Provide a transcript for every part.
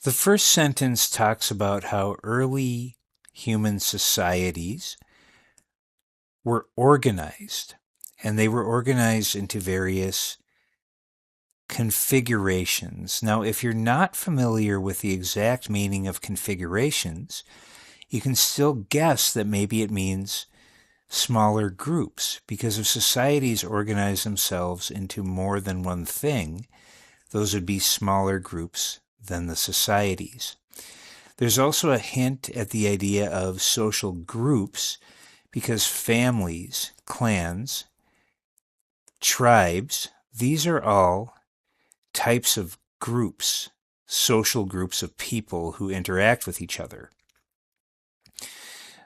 The first sentence talks about how early human societies were organized, and they were organized into various configurations. Now, if you're not familiar with the exact meaning of configurations, you can still guess that maybe it means smaller groups, because if societies organize themselves into more than one thing, those would be smaller groups than the societies. There's also a hint at the idea of social groups, because families, clans, tribes, these are all types of groups, social groups of people who interact with each other.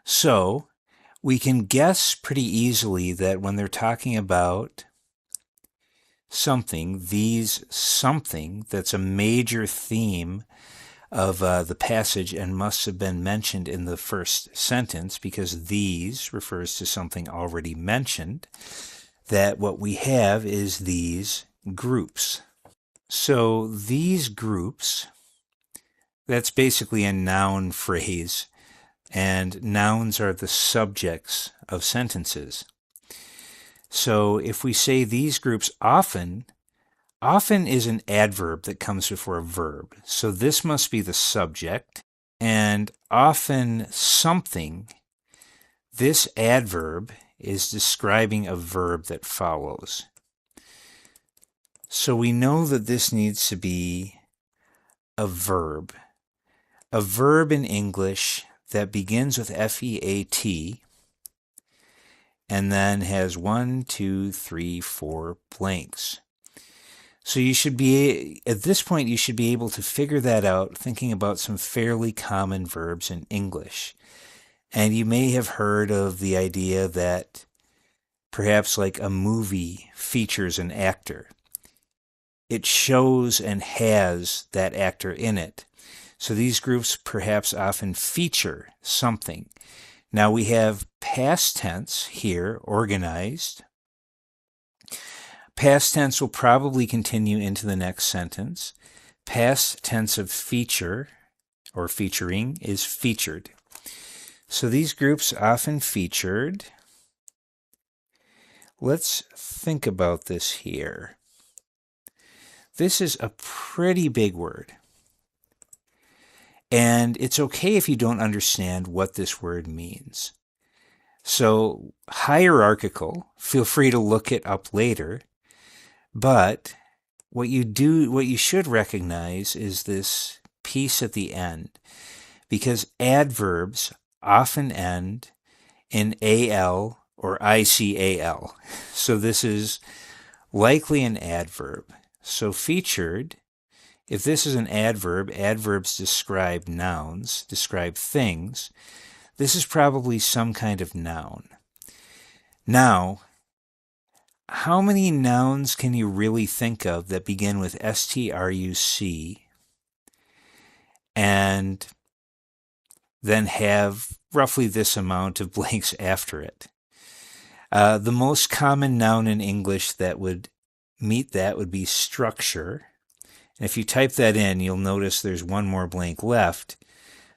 So we can guess pretty easily that when they're talking about something that's a major theme of the passage and must have been mentioned in the first sentence, because these refers to something already mentioned, that what we have is these groups. So these groups, that's basically a noun phrase, and nouns are the subjects of sentences. So if we say these groups often is an adverb that comes before a verb. So this must be the subject, and often something, this adverb is describing a verb that follows. So we know that this needs to be a verb in English that begins with F-E-A-T and then has 1, 2, 3, 4 blanks. So you should be, at this point, you should be able to figure that out thinking about some fairly common verbs in English. And you may have heard of the idea that perhaps like a movie features an actor. It shows and has that actor in it. So these groups perhaps often feature something. Now we have past tense here, organized. Past tense will probably continue into the next sentence. Past tense of feature or featuring is featured. So these groups often featured. Let's think about this here. This is a pretty big word. And it's okay if you don't understand what this word means. So hierarchical, feel free to look it up later. But what you should recognize is this piece at the end, because adverbs often end in al or ical. So this is likely an adverb. So featured, if this is an adverb, adverbs describe nouns, describe things. This is probably some kind of noun. Now, how many nouns can you really think of that begin with struc and then have roughly this amount of blanks after it? The most common noun in English that would meet that would be structure. And if you type that in, you'll notice there's one more blank left.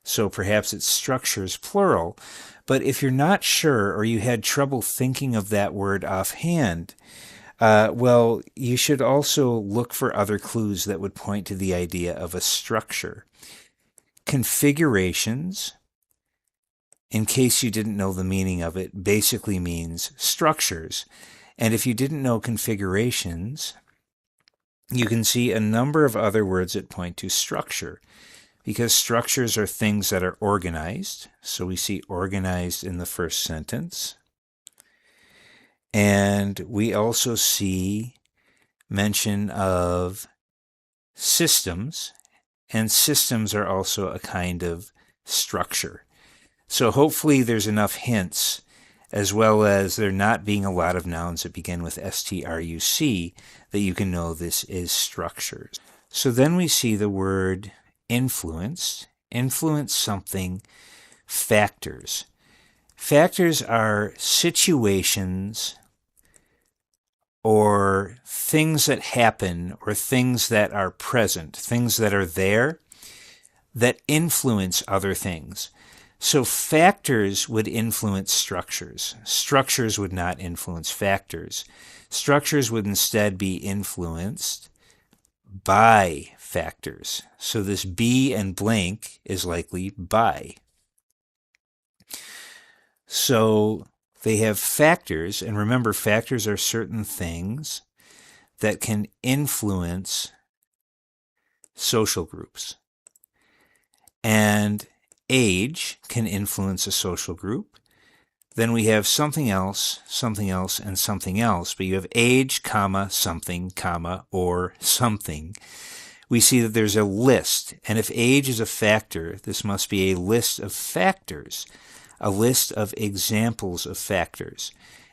So perhaps it's structures, plural. But if you're not sure or you had trouble thinking of that word offhand, well, you should also look for other clues that would point to the idea of a structure. Configurations, in case you didn't know the meaning of it, basically means structures. And if you didn't know configurations, you can see a number of other words that point to structure, because structures are things that are organized. So we see organized in the first sentence. And we also see mention of systems, and systems are also a kind of structure. So hopefully there's enough hints, as well as there not being a lot of nouns that begin with struc, that you can know this is structures. So then we see the word influence something, factors. Factors are situations or things that happen or things that are present, things that are there. that influence other things. So factors would influence structures. Structures would not influence factors. Structures would instead be influenced by factors. So this B and blank is likely by. So they have factors, and remember, factors are certain things that can influence social groups. And age can influence a social group. Then we have something else, and something else. But you have age, comma, something, comma, or something. We see that there's a list. And if age is a factor, this must be a list of factors, a list of examples of factors.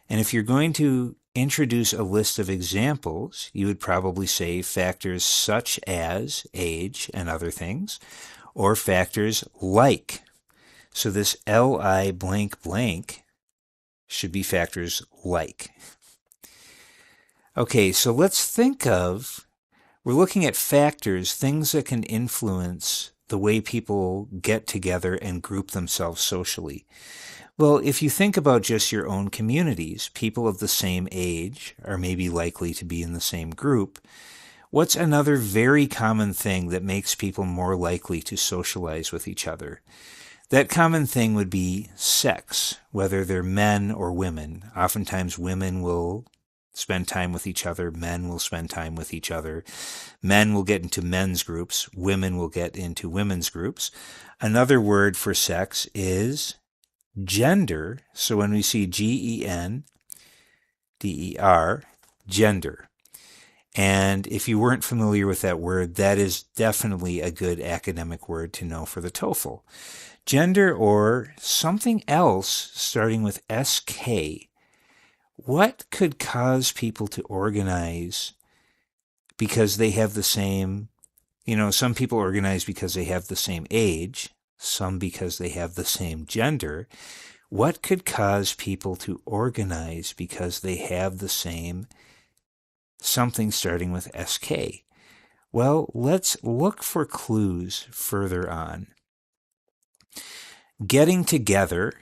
And if you're going to introduce a list of examples, you would probably say factors such as age and other things, or factors like. So this li blank blank should be factors like. Okay, so let's think of, we're looking at factors, things that can influence the way people get together and group themselves socially. Well, if you think about just your own communities, people of the same age are maybe likely to be in the same group. What's another very common thing that makes people more likely to socialize with each other? That common thing would be sex, whether they're men or women. Oftentimes women will spend time with each other, men will spend time with each other. Men will get into men's groups, women will get into women's groups. Another word for sex is gender. So when we see GENDER, gender. And if you weren't familiar with that word, that is definitely a good academic word to know for the TOEFL. Gender, or something else starting with SK. What could cause people to organize because they have the same, some people organize because they have the same age, some because they have the same gender. What could cause people to organize because they have the same something starting with SK? Well, let's look for clues further on. Getting together,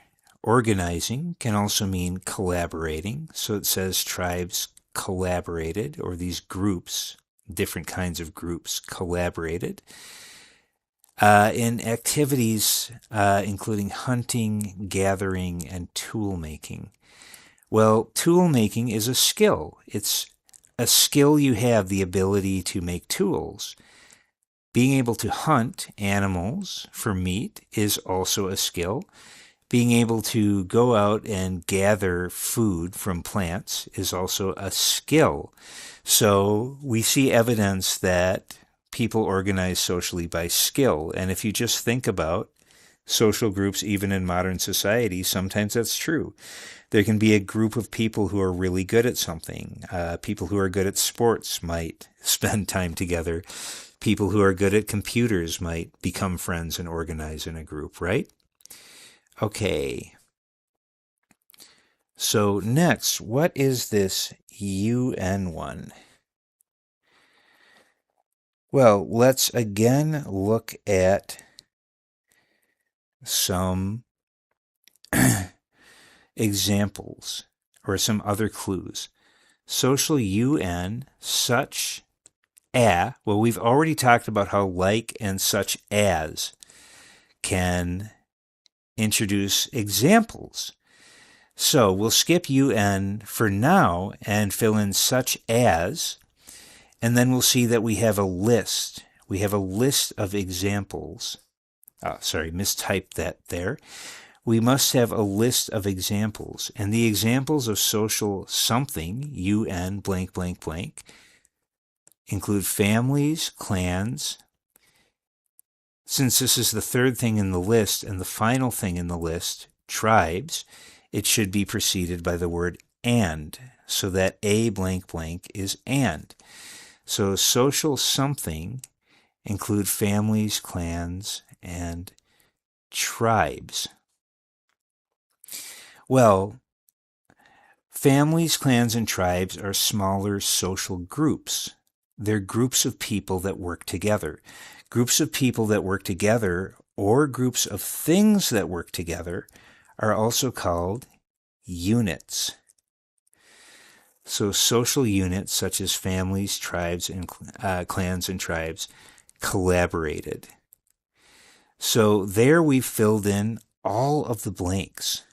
organizing, can also mean collaborating. So it says tribes collaborated, or these groups, different kinds of groups, collaborated. In activities including hunting, gathering, and tool making. Well, tool making is a skill. It's a skill you have, the ability to make tools. Being able to hunt animals for meat is also a skill. Being able to go out and gather food from plants is also a skill. So we see evidence that people organize socially by skill. And if you just think about social groups, even in modern society, sometimes that's true. There can be a group of people who are really good at something. People who are good at sports might spend time together. People who are good at computers might become friends and organize in a group, right? Okay. So next, what is this UN one? Well, let's again look at some examples or some other clues. Social UN, such a, well, we've already talked about how like and such as can introduce examples. So we'll skip UN for now and fill in such as, and then we'll see that we have a list. We have a list of examples. Mistyped that there. We must have a list of examples. And the examples of social something, UN blank blank blank, include families, clans. Since this is the third thing in the list and the final thing in the list, tribes, it should be preceded by the word and, so that a blank blank is and. So social something include families, clans, and tribes. Well, families, clans, and tribes are smaller social groups. They're groups of people that work together. Groups of people that work together, or groups of things that work together, are also called units. So social units such as families, tribes, and clans and tribes collaborated. So there we filled in all of the blanks.